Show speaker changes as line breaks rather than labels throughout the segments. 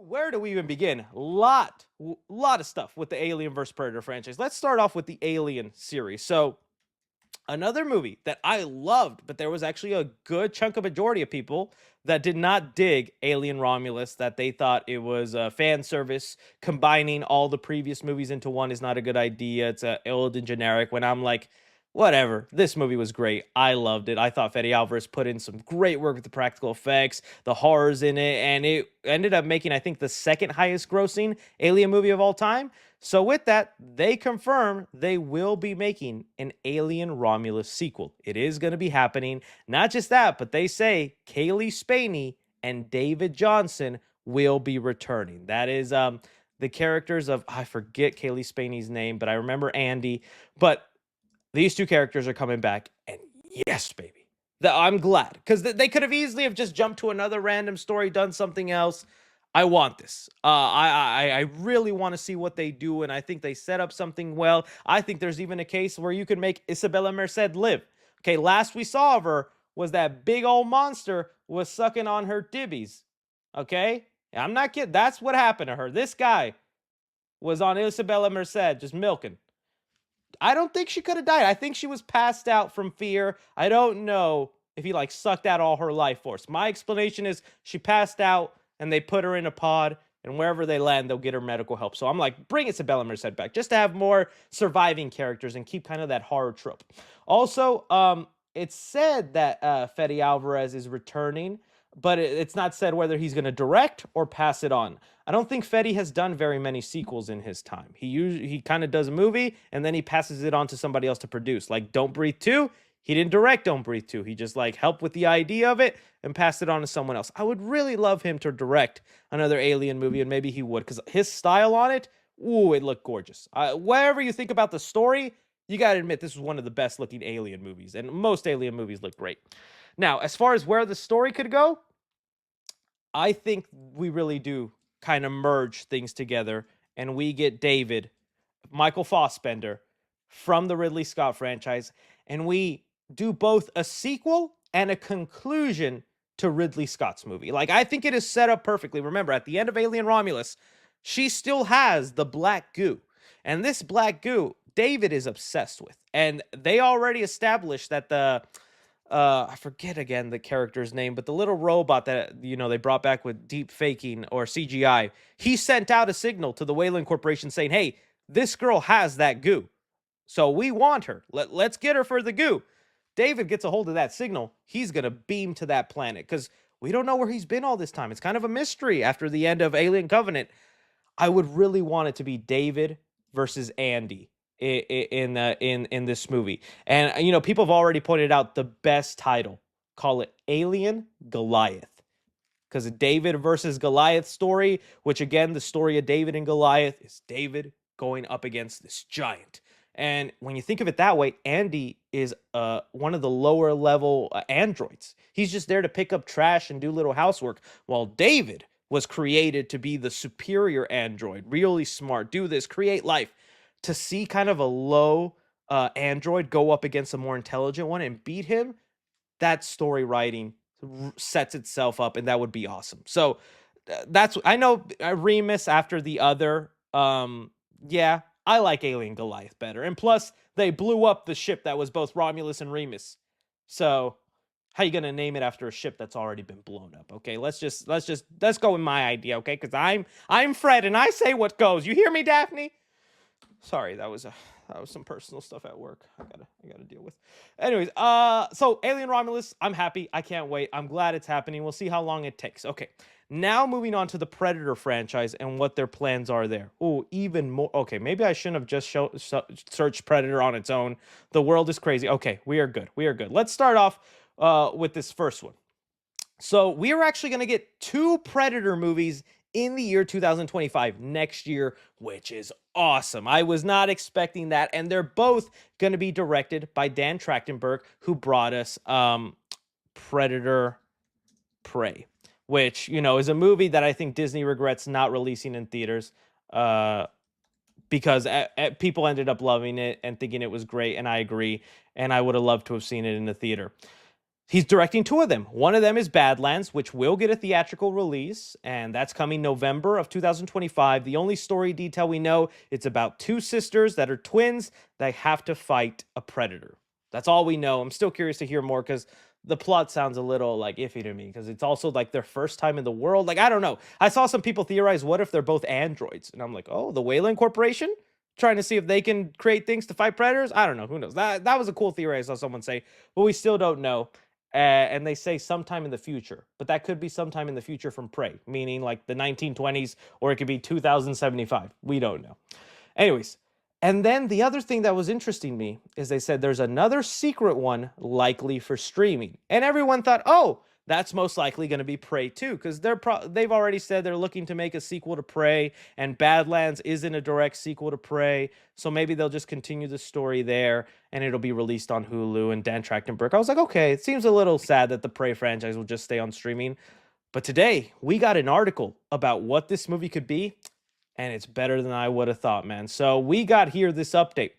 where do we even begin? Lot of stuff with the Alien vs Predator franchise. Let's start off with the Alien series. So, another movie that I loved, but there was actually a good chunk of majority of people that did not dig Alien Romulus, that they thought it was a fan service. Combining all the previous movies into one is not a good idea. It's old and generic. When I'm like, whatever, this movie was great. I loved it. I thought Fede Alvarez put in some great work with the practical effects, the horrors in it, and it ended up making, I think, the second highest grossing Alien movie of all time. So with that, they confirm they will be making an Alien Romulus sequel. It is going to be happening. Not just that, but they say Kaylee Spaney and David Johnson will be returning. That is the characters of, I forget Kaylee Spaney's name, but I remember Andy. But these two characters are coming back, and yes, baby. I'm glad, because they could have easily have just jumped to another random story, done something else. I want this. I really want to see what they do, and I think they set up something well. I think there's even a case where you can make Isabella Merced live. Okay, last we saw of her was that big old monster was sucking on her dibbies. Okay, I'm not kidding. That's what happened to her. This guy was on Isabella Merced, just milking. I don't think she could have died. I think she was passed out from fear. I don't know if he like sucked out all her life force. My explanation is she passed out and they put her in a pod, and wherever they land, they'll get her medical help. So I'm like, bring Isabella Merced back just to have more surviving characters and keep kind of that horror trope. Also, it's said that Fede Alvarez is returning, but it's not said whether he's going to direct or pass it on. I don't think Fede has done very many sequels in his time. He kind of does a movie and then he passes it on to somebody else to produce. Like Don't Breathe 2, he didn't direct Don't Breathe 2. He just like helped with the idea of it and passed it on to someone else. I would really love him to direct another Alien movie, and maybe he would, because his style on it, ooh, it looked gorgeous. Whatever you think about the story, you got to admit this was one of the best looking Alien movies, and most Alien movies look great. Now, as far as where the story could go, I think we really do kind of merge things together, and we get Michael Fassbender from the Ridley Scott franchise, and we do both a sequel and a conclusion to Ridley Scott's movie. Like, I think it is set up perfectly. Remember, at the end of Alien Romulus, she still has the black goo, and this black goo David is obsessed with, and they already established that I forget again the character's name, but the little robot that, they brought back with deep faking or CGI, he sent out a signal to the Wayland Corporation saying, hey, this girl has that goo. So we want her. Let's get her for the goo. David gets a hold of that signal. He's going to beam to that planet because we don't know where he's been all this time. It's kind of a mystery after the end of Alien Covenant. I would really want it to be David versus Andy in this movie. And people have already pointed out the best title. Call it Alien Goliath. Because a David versus Goliath story, which again, the story of David and Goliath is David going up against this giant. And when you think of it that way, Andy is one of the lower level androids. He's just there to pick up trash and do little housework, while David was created to be the superior android, really smart, do this, create life. To see kind of a low android go up against a more intelligent one and beat him, that story writing sets itself up, and that would be awesome. So that's, I know Remus after the other, yeah, I like Alien Goliath better. And plus, they blew up the ship that was both Romulus and Remus. So how you gonna name it after a ship that's already been blown up? Okay, let's go with my idea, okay? Because I'm Fred and I say what goes. You hear me, Daphne? Sorry, that was some personal stuff at work. I gotta deal with. Anyways, so Alien Romulus, I'm happy. I can't wait. I'm glad it's happening. We'll see how long it takes. Okay, now moving on to the Predator franchise and what their plans are there. Oh, even more. Okay, maybe I shouldn't have just searched Predator on its own. The world is crazy. Okay, we are good. We are good. Let's start off with this first one. So we are actually going to get 2 Predator movies in the year 2025, next year, which is awesome. I was not expecting that, and they're both going to be directed by Dan Trachtenberg, who brought us Predator Prey, which, is a movie that I think Disney regrets not releasing in theaters because people ended up loving it and thinking it was great, and I agree, and I would have loved to have seen it in the theater. He's directing two of them. One of them is Badlands, which will get a theatrical release, and that's coming November of 2025. The only story detail we know, it's about two sisters that are twins that have to fight a predator. That's all we know. I'm still curious to hear more because the plot sounds a little like iffy to me because it's also like their first time in the world. Like, I don't know. I saw some people theorize, what if they're both androids? And I'm like, oh, the Wayland Corporation? Trying to see if they can create things to fight predators? I don't know. Who knows? That was a cool theory I saw someone say, but we still don't know. And they say sometime in the future, but that could be sometime in the future from Prey, meaning like the 1920s, or it could be 2075. We don't know. Anyways, and then the other thing that was interesting to me is they said there's another secret one likely for streaming. And everyone thought, oh, that's most likely going to be Prey 2, because they've already said they're looking to make a sequel to Prey, and Badlands isn't a direct sequel to Prey, so maybe they'll just continue the story there, and it'll be released on Hulu and Dan Trachtenberg. I was like, okay, it seems a little sad that the Prey franchise will just stay on streaming. But today, we got an article about what this movie could be, and it's better than I would have thought, man. So we got here this update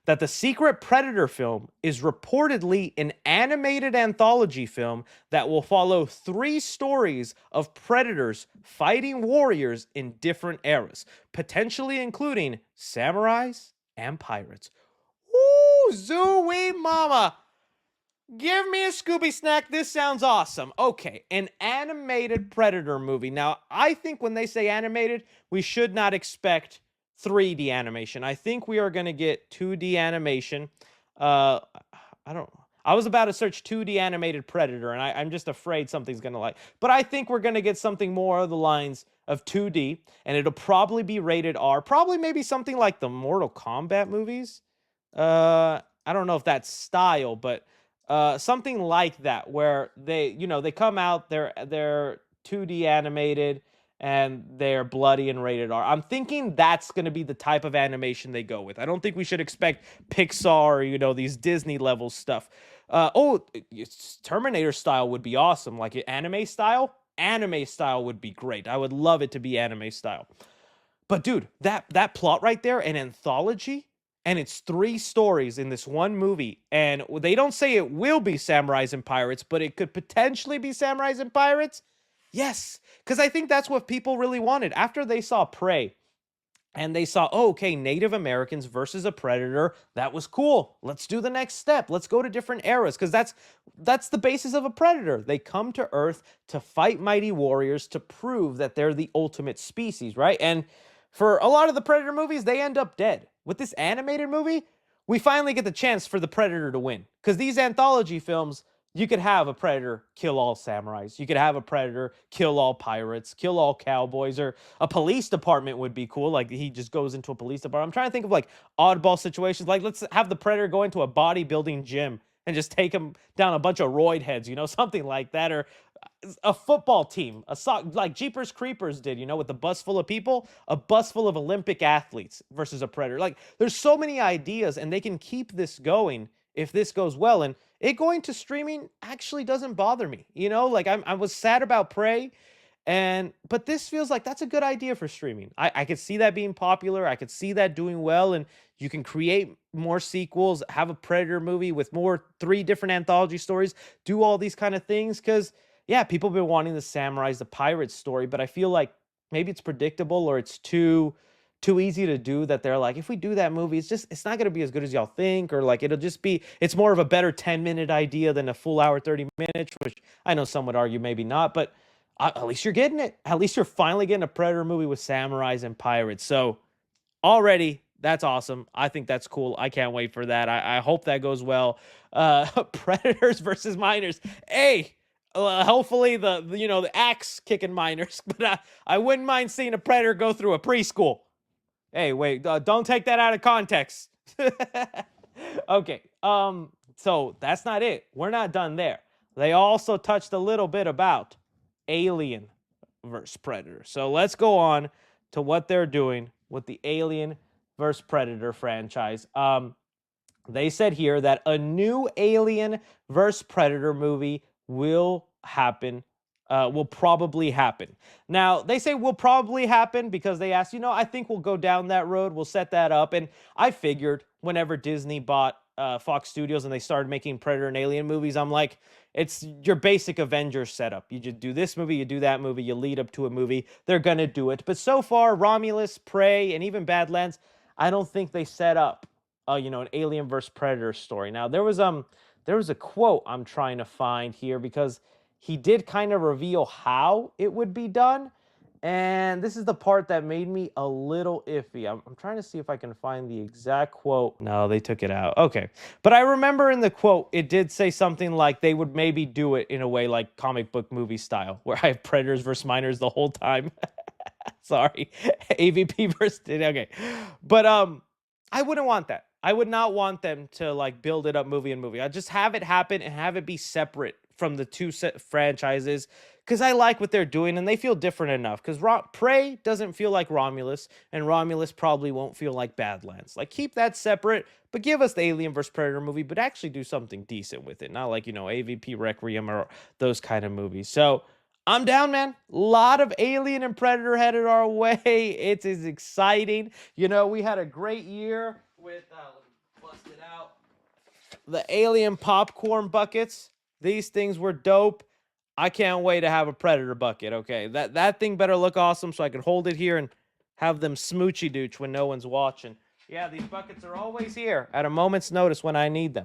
that the Secret Predator film is reportedly an animated anthology film that will follow 3 stories of predators fighting warriors in different eras, potentially including samurais and pirates. Ooh, zooey mama. Give me a Scooby snack. This sounds awesome. Okay, an animated Predator movie. Now, I think when they say animated, we should not expect 3D animation. I think we are going to get 2D animation. I was about to search 2D animated Predator, and I'm just afraid something's going to like. But I think we're going to get something more of the lines of 2D, and it'll probably be rated R. Probably maybe something like the Mortal Kombat movies. I don't know if that's style, but something like that, where they come out, they're 2D animated, and they're bloody and rated R. I'm thinking that's going to be the type of animation they go with. I don't think we should expect Pixar or, these Disney level stuff. Terminator style would be awesome. Like anime style? Anime style would be great. I would love it to be anime style. But dude, that plot right there, an anthology, and it's 3 stories in this one movie, and they don't say it will be samurais and pirates, but it could potentially be samurais and pirates. Yes, because I think that's what people really wanted. After they saw Prey, and they saw, oh, okay, Native Americans versus a predator. That was cool. Let's do the next step. Let's go to different eras, because that's the basis of a predator. They come to Earth to fight mighty warriors to prove that they're the ultimate species, right? And for a lot of the Predator movies, they end up dead. With this animated movie, we finally get the chance for the Predator to win. Because these anthology films, you could have a Predator kill all samurais. You could have a Predator kill all pirates, kill all cowboys, or a police department would be cool. Like, he just goes into a police department. I'm trying to think of, like, oddball situations. Like, let's have the Predator go into a bodybuilding gym and just take him down a bunch of roid heads, something like that. Or a football team, like Jeepers Creepers did, with a bus full of people, a bus full of Olympic athletes versus a predator. Like, there's so many ideas, and they can keep this going if this goes well. And it going to streaming actually doesn't bother me. Like, I was sad about Prey, but this feels like that's a good idea for streaming. I could see that being popular. I could see that doing well, and you can create more sequels, have a Predator movie with 3 different anthology stories, do all these kind of things, because yeah, people have been wanting the samurais, the pirates story, but I feel like maybe it's predictable, or it's too easy to do, that they're like, if we do that movie, it's not going to be as good as y'all think, or like it's more of a better 10-minute idea than a full hour 30 minutes, which I know some would argue maybe not, but at least you're getting it. At least you're finally getting a Predator movie with samurais and pirates. So already, that's awesome. I think that's cool. I can't wait for that. I hope that goes well. Predators versus miners. Hey, hopefully the axe kicking miners, but I wouldn't mind seeing a predator go through a preschool. Hey, wait, don't take that out of context. Okay, so that's not it. We're not done there. They also touched a little bit about Alien versus Predator. So let's go on to what they're doing with the Alien versus Predator franchise. They said here that a new Alien versus Predator movie will probably happen. Now, they say will probably happen because they asked, I think we'll go down that road. We'll set that up. And I figured whenever Disney bought Fox Studios and they started making Predator and Alien movies, I'm like, It's your basic Avengers setup. You just do this movie, you do that movie, you lead up to a movie. They're gonna do it. But so far, Romulus, Prey, and even Badlands, I don't think they set up, an Alien versus Predator story. Now there was a quote I'm trying to find here because he did kind of reveal how it would be done. And this is the part that made me a little iffy. I'm trying to see if I can find the exact quote. No, they took it out. Okay. But I remember in the quote, it did say something like they would maybe do it in a way like comic book movie style, where I have predators versus miners the whole time. Sorry. AVP versus. Okay. But I wouldn't want that. I would not want them to like build it up movie and movie. I just have it happen and have it be separate from the two set franchises because I like what they're doing and they feel different enough. Because Prey doesn't feel like Romulus, and Romulus probably won't feel like Badlands. Like keep that separate, but give us the Alien vs Predator movie, but actually do something decent with it, not like AVP Requiem or those kind of movies. So I'm down, man. A lot of Alien and Predator headed our way. It is exciting. We had a great year with, let me bust it out, the Alien popcorn buckets. These things were dope. I can't wait to have a Predator bucket, okay? That thing better look awesome so I can hold it here and have them smoochy dooch when no one's watching. Yeah, these buckets are always here at a moment's notice when I need them.